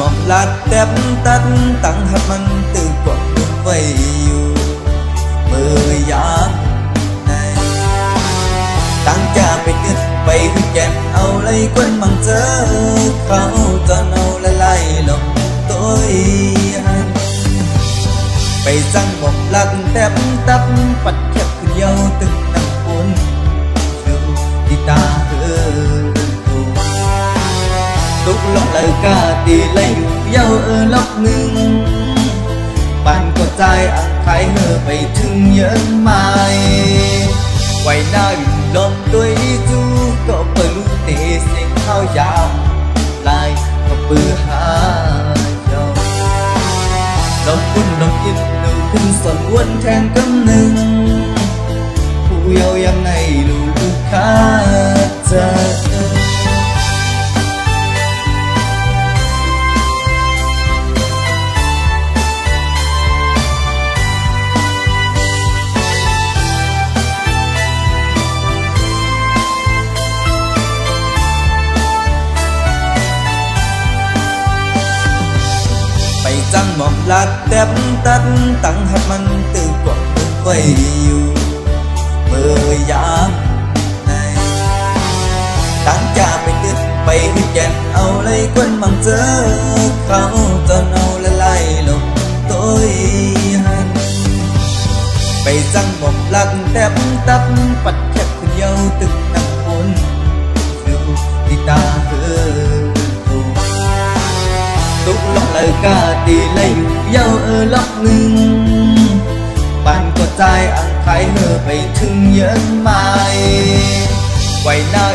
mỏng lát tép tắt tăng hạtมันtừ quảng đường vâyอยู่มือยามในตั้งจะไปกึดไปหุ่นแก่นเอาเลยคนมั่งเจอเขาตอนเอาละไล่ลงตัวหันไปสั่งบอกลักแทบตับปัดแคบขึ้นเยาตึกน้ำอุ่นดูที่ตาตุกลงเลยกาตีเลยอยู่เยาล็อกหนึ่งปั่นก็ใจอ่างไข่เฮอไปถึงเยอะไม่ไว้หน้าอยู่ลมตัวจูก็เปิดลูกเตะเสียงเข้ายาวลายก็ปื้อหายอมลมปุ่นลมยิ้มดูขึ้นสนวนแทนกำหนึ่งผู้เยายังไงลูกค้าเจอจังหม่อมลาดแทบตัดตั้งหัดมันตื่นกว่าไว้อยู่เมื่อยามในตั้งจะไปตึกไปหุ่นแก่นเอาเลยคนมั่งเจอเขาตอนเอาละไล่ลงตัวหันไปจังหม่อมลาดแทบตับปัดแคบขึ้นเยาตึกน้ำอุ่นดูที่ตาตุกลงเลยกาตีเลยอยู่เยาล็อกหนึ่งปั่นก็ใจอ่างไข่เฮอไปถึงเยอะไม่ไว้หน้า